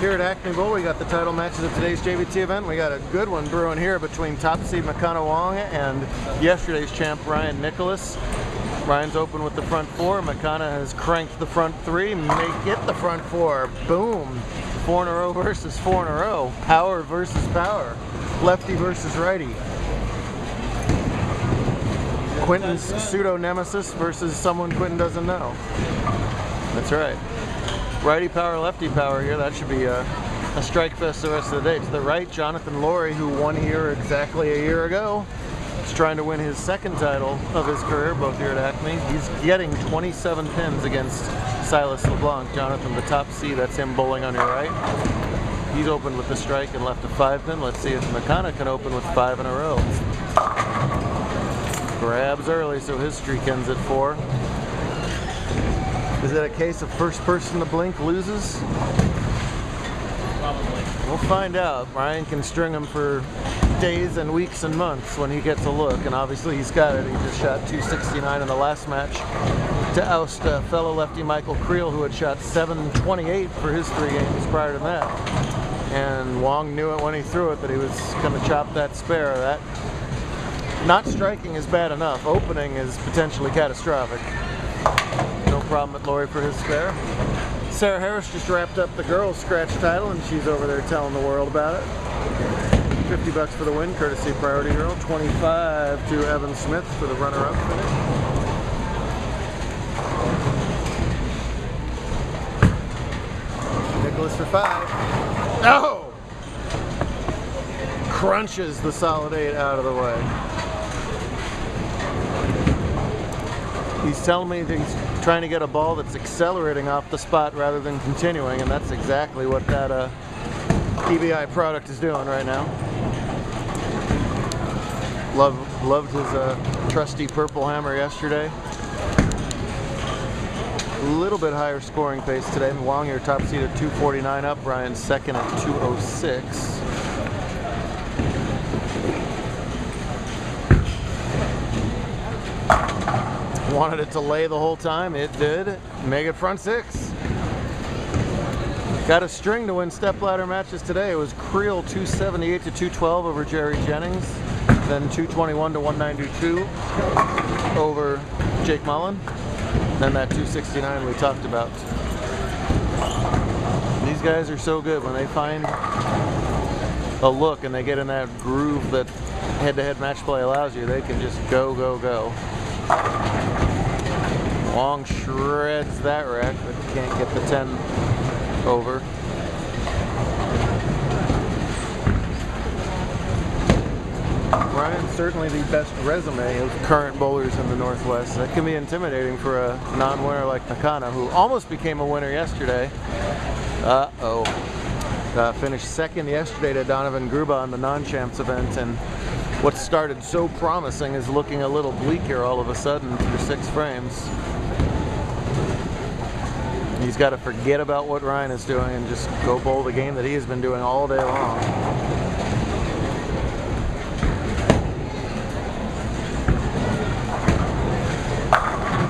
Here at Acme Bowl, we got the title matches of today's JBT event. We got a good one brewing here between top seed Wong and yesterday's champ Ryan Nicholas. Ryan's open with the front four. Makana has cranked the front three. Make it the front four. Boom. 4 in a row versus 4 in a row. Power versus power. Lefty versus righty. Quentin's pseudo-nemesis versus someone Quentin doesn't know. That's right. Righty power, lefty power here. That should be a strike fest the rest of the day. To the right, Jonathan Laurie, who won here exactly a year ago. He's trying to win his second title of his career, both here at Acme. He's getting 27 pins against Silas LeBlanc. Jonathan, the top seed, that's him bowling on your right. He's opened with the strike and left a 5-pin. Let's see if Makana can open with 5 in a row. Grabs early, so his streak ends at 4. Is it a case of first person to blink loses? Probably. We'll find out. Ryan can string him for days and weeks and months when he gets a look, and obviously he's got it. He just shot 269 in the last match to oust fellow lefty Michael Creel, who had shot 728 for his 3 games prior to that. And Wong knew it when he threw it that he was going to chop that spare. That not striking is bad enough. Opening is potentially catastrophic. No problem at Laurie for his spare. Sarah Harris just wrapped up the girls' scratch title, and she's over there telling the world about it. $50 for the win, courtesy Priority Girl. 25 to Evan Smith for the runner-up finish. Nicholas for 5. No! Crunches the solid 8 out of the way. He's telling me that he's trying to get a ball that's accelerating off the spot rather than continuing, and that's exactly what that EBI product is doing right now. Loved his trusty purple hammer yesterday. A little bit higher scoring pace today. Wong, your top seed at 249 up. Ryan second at 206. Wanted it to lay the whole time. It did. Make it front 6. Got a string to win stepladder matches today. It was Creel 278 to 212 over Jerry Jennings. Then 221 to 192 over Jake Mullen. Then that 269 we talked about. These guys are so good when they find a look and they get in that groove that head-to-head match play allows you. They can just go, go, go. Wong shreds that rack, but can't get the 10 over. Ryan's certainly the best resume of current bowlers in the Northwest. That can be intimidating for a non-winner like Makana, who almost became a winner yesterday. Finished second yesterday to Donovan Gruba on the non-champs event, and what started so promising is looking a little bleak here all of a sudden through 6 frames. He's got to forget about what Ryan is doing and just go bowl the game that he has been doing all day long.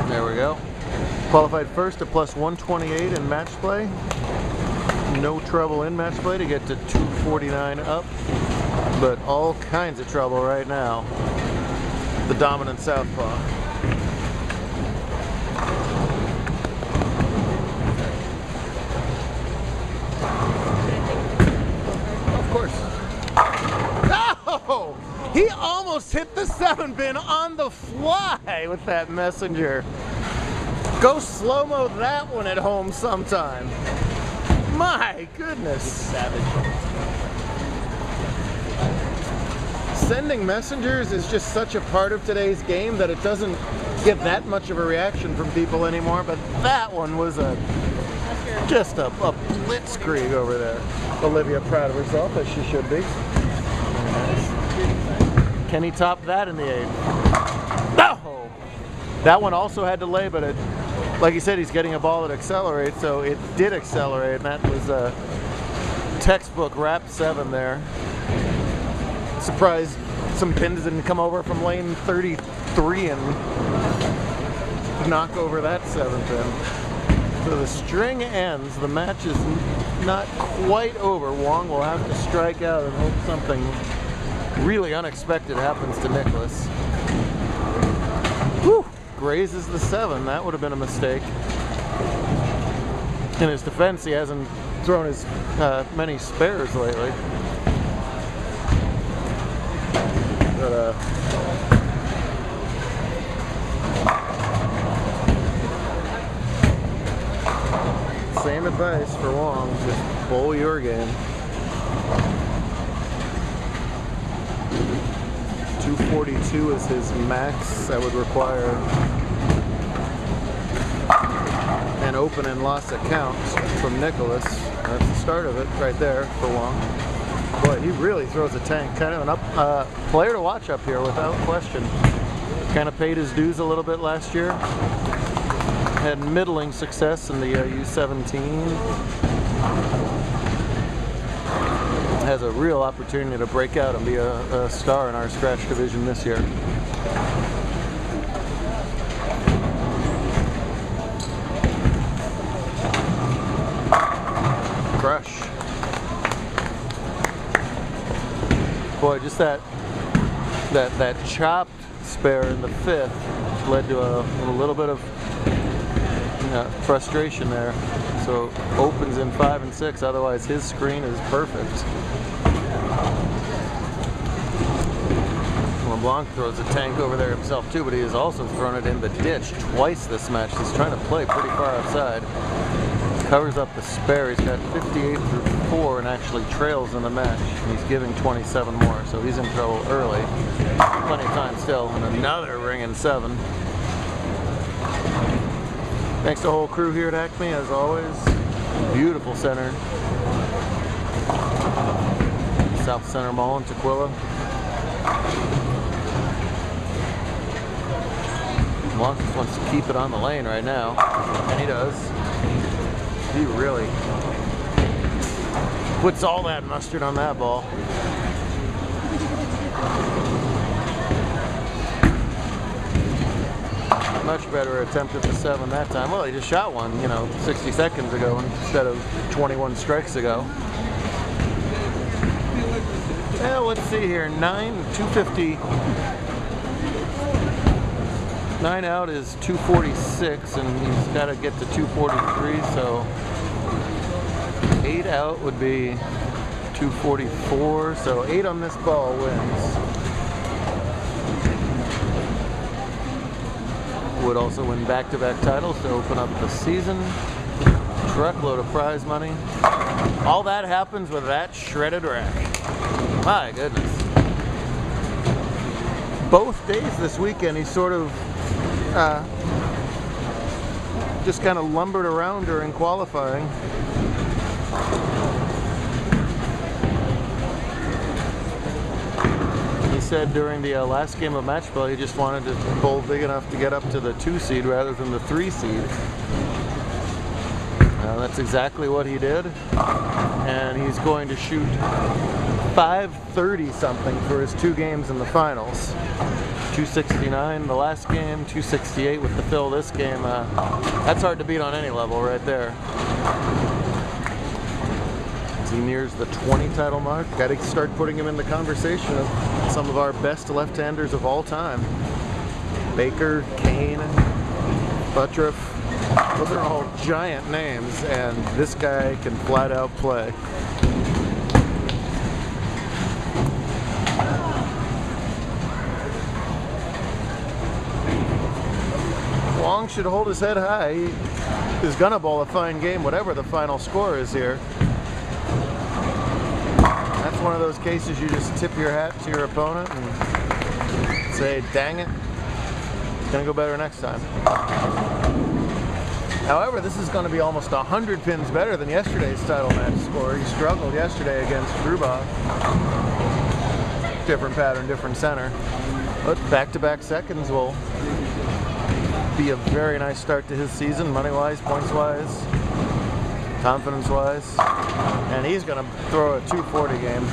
There we go. Qualified first at plus 128 in match play. No trouble in match play to get to 249 up, but all kinds of trouble right now. The dominant southpaw. Of course. Oh! He almost hit the 7-pin on the fly with that messenger. Go slow-mo that one at home sometime. My goodness. Savage. Sending messengers is just such a part of today's game that it doesn't get that much of a reaction from people anymore, but that one was just a blitzkrieg over there. Olivia proud of herself, as she should be. Very nice. Can he top that in the 8th? No! That one also had to lay, but it, like he said, he's getting a ball that accelerates, so it did accelerate, and that was a textbook wrap 7 there. Surprised some pins didn't come over from lane 33 and knock over that 7-pin. So the string ends. The match is not quite over. Wong will have to strike out and hope something really unexpected happens to Nicholas. Whew! Grazes the 7. That would have been a mistake. In his defense, he hasn't thrown as many spares lately. But same advice for Wong, just bowl your game. 242 is his max. That would require an open and loss account from Nicholas. That's the start of it right there for Wong. Boy, he really throws a tank. Kind of an player to watch up here without question. Kind of paid his dues a little bit last year. Had middling success in the U17. Has a real opportunity to break out and be a star in our scratch division this year. Crush. Boy, just that chopped spare in the 5th led to a little bit of frustration there. So opens in 5 and 6, otherwise his screen is perfect. LeBlanc throws a tank over there himself too, but he has also thrown it in the ditch twice this match. He's trying to play pretty far outside. Covers up the spare. He's got 58 through 4 and actually trails in the match. And he's giving 27 more, so he's in trouble early. Plenty of time still, and another ring in 7. Thanks to the whole crew here at Acme, as always. Beautiful center. South Center Mall in Tequila. Wong just wants to keep it on the lane right now, and he does. He really puts all that mustard on that ball. Much better attempt at the 7 that time. Well, he just shot one, 60 seconds ago instead of 21 strikes ago. Well, let's see here. 250. 9 out is 246, and he's got to get to 243, so 8 out would be 244, so 8 on this ball wins. Would also win back-to-back titles to open up the season. Truckload of prize money. All that happens with that shredded rack. My goodness. Both days this weekend he sort of just kind of lumbered around during qualifying. He said during the last game of match play he just wanted to bowl big enough to get up to the 2 seed rather than the 3 seed. That's exactly what he did, and he's going to shoot 530 something for his 2 games in the finals. 269 the last game, 268 with the fill this game. That's hard to beat on any level right there. As he nears the 20 title mark, got to start putting him in the conversation of some of our best left-handers of all time. Baker, Kane, Buttriff, those are all giant names, and this guy can flat out play. Wong should hold his head high. He is gonna bowl a fine game, whatever the final score is here. That's one of those cases you just tip your hat to your opponent and say, dang it, it's gonna go better next time. However, this is going to be almost 100 pins better than yesterday's title match score. He struggled yesterday against Grubach. Different pattern, different center. But back-to-back seconds will be a very nice start to his season, money-wise, points-wise, confidence-wise. And he's going to throw a 240 game.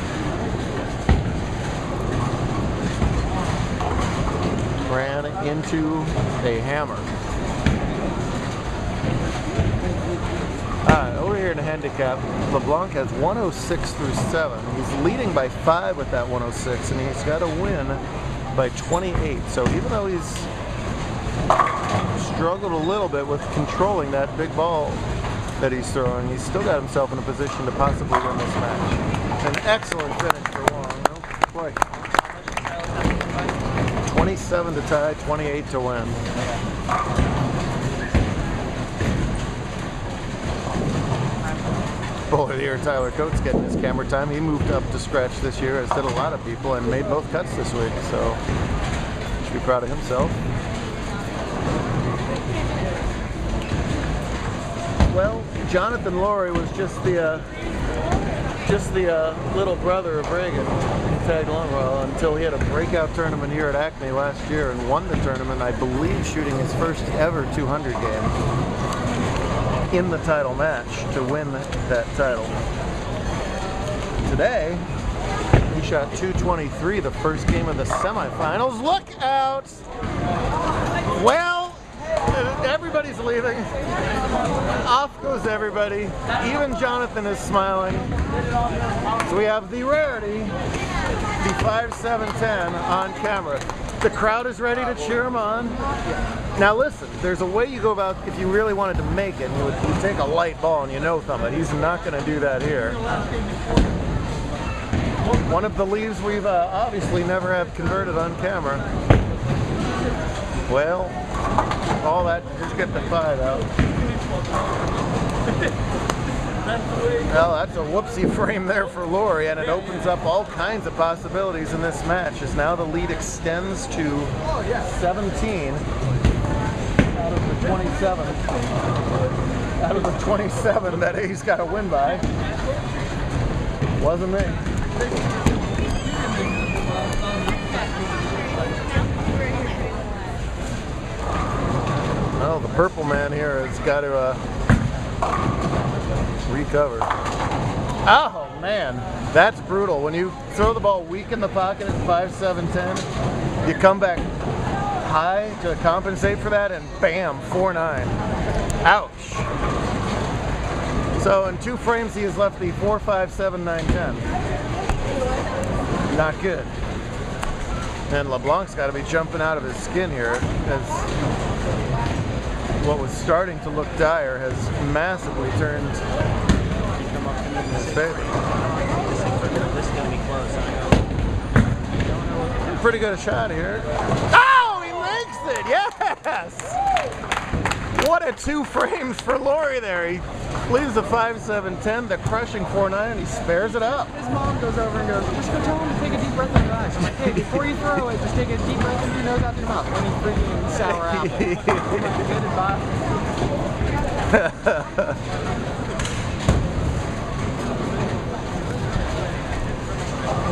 Ran into a hammer. here in the handicap, LeBlanc has 106 through 7. He's leading by 5 with that 106, and he's got to win by 28. So even though he's struggled a little bit with controlling that big ball that he's throwing, he's still got himself in a position to possibly win this match. An excellent finish for Wong. Boy. 27 to tie, 28 to win. Boy, here Tyler Coates getting his camera time. He moved up to scratch this year, as did a lot of people, and made both cuts this week, so should be proud of himself. Well, Jonathan Laurie was just the little brother of Reagan. He tagged along well until he had a breakout tournament here at Acme last year and won the tournament, I believe, shooting his first ever 200 game in the title match to win that title. Today, he shot 223 the first game of the semifinals. Look out! Well, everybody's leaving. Off goes everybody. Even Jonathan is smiling. So we have the rarity, the 5-7-10 on camera. The crowd is ready to cheer him on. Now listen, there's a way you go about, if you really wanted to make it, you would take a light ball and thumb it. He's not going to do that here. One of the leaves we've obviously never have converted on camera. Well, all that, just get the 5 out. Well, that's a whoopsie frame there for Laurie, and it opens up all kinds of possibilities in this match, as now the lead extends to 17 out of the 27. Out of the 27 that he's got to win by. Wasn't me. Well, the purple man here has got to recover. Oh man, that's brutal. When you throw the ball weak in the pocket at 5-7-10, you come back high to compensate for that, and bam, 4-9. Ouch. So in 2 frames he has left the 4-5-7-9-10. Not good. And LeBlanc's got to be jumping out of his skin here, as what was starting to look dire has massively turned his favor. This is going to be close. Pretty good shot here. Oh, he makes it! Yes! What a 2 frames for Laurie there. He leaves the 5-7-10, the crushing 4-9, and he spares it up. His mom goes over and goes, just go tell him to take a deep breath in your eyes. I'm like, hey, before you throw it, just take a deep breath in your nose out your mouth. When you freaking sour apple. I'm like, good advice.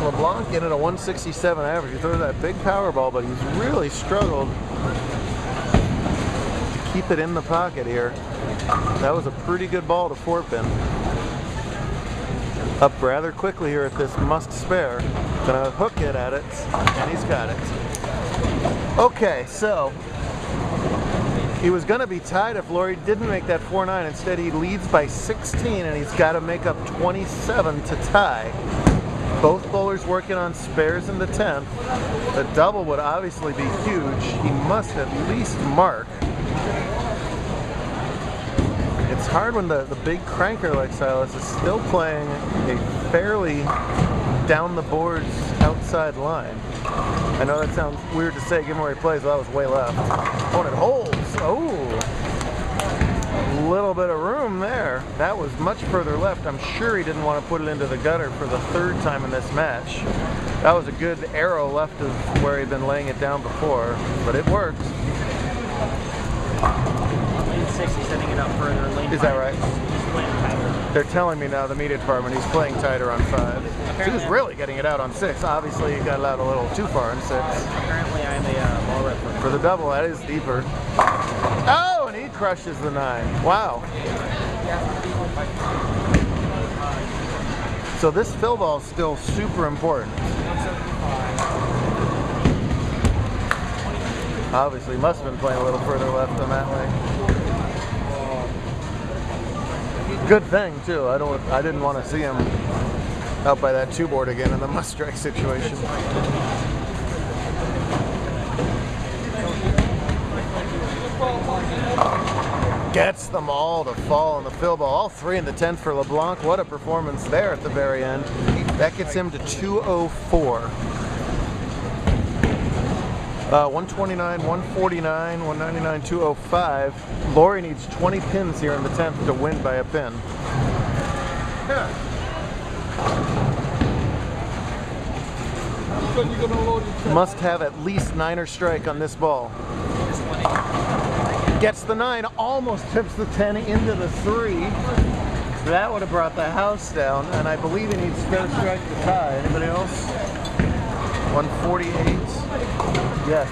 LeBlanc in at a 167 average. He throws that big power ball, but he's really struggled to keep it in the pocket here. That was a pretty good ball to 4-pin. Up rather quickly here at this must spare. Gonna hook it at it, and he's got it. Okay, so he was gonna be tied if Laurie didn't make that 4-9. Instead, he leads by 16, and he's got to make up 27 to tie. Both bowlers working on spares in the 10th. The double would obviously be huge. He must at least mark. It's hard when the big cranker like Silas is still playing a fairly down the boards outside line. I know that sounds weird to say given where he plays, but that was way left. Opponent holds. Oh! A little bit of room there. That was much further left. I'm sure he didn't want to put it into the gutter for the 3rd time in this match. That was a good arrow left of where he'd been laying it down before, but it worked. Lane 6, he's setting it up further. Lane Is that right? He's playing tighter. They're telling me now, the media department, he's playing tighter on 5. He was really getting it out on 6. Obviously, he got it out a little too far on 6. Apparently, I'm a ball ripper. For the double, that is deeper. Oh, and he crushes the 9. Wow. So this fill ball is still super important. Obviously, must have been playing a little further left than that way. Good thing too. I didn't want to see him out by that 2 board again in the must strike situation. Gets them all to fall in the fill ball. All 3 in the 10th for LeBlanc. What a performance there at the very end. That gets him to 204. 129, 149, 199, 205. Laurie needs 20 pins here in the 10th to win by a pin. Must have at least 9er strike on this ball. Gets the 9, almost tips the 10 into the 3. That would have brought the house down, and I believe he needs fair strike to tie. Anybody else? 148. Yes.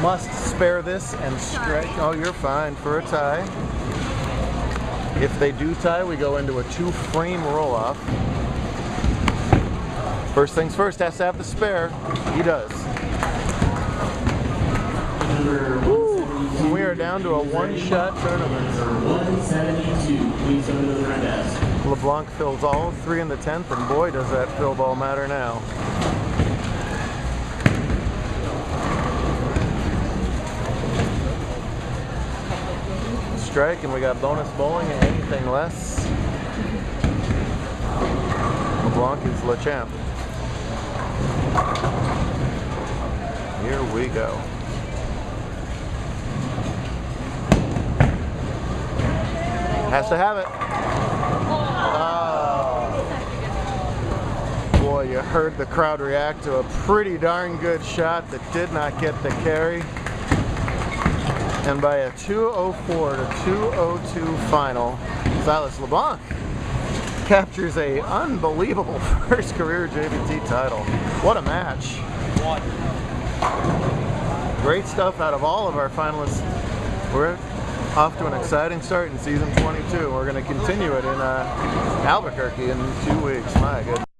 Must spare this and strike. Oh, you're fine for a tie. If they do tie, we go into a 2-frame roll-off. First things first, has to have the spare. He does. Woo. We are down to a 1-shot tournament. 172. Please go to the front desk. LeBlanc fills all 3 in the 10th, and boy, does that fill ball matter now. Strike, and we got bonus bowling and anything less. LeBlanc is Le Champ. Here we go. Has to have it. Oh. Boy, you heard the crowd react to a pretty darn good shot that did not get the carry. And by a 204 to 202 final, Silas LeBlanc captures a unbelievable first career JBT title. What a match. Great stuff out of all of our finalists. We're off to an exciting start in season 22. We're going to continue it in Albuquerque in 2 weeks. My goodness.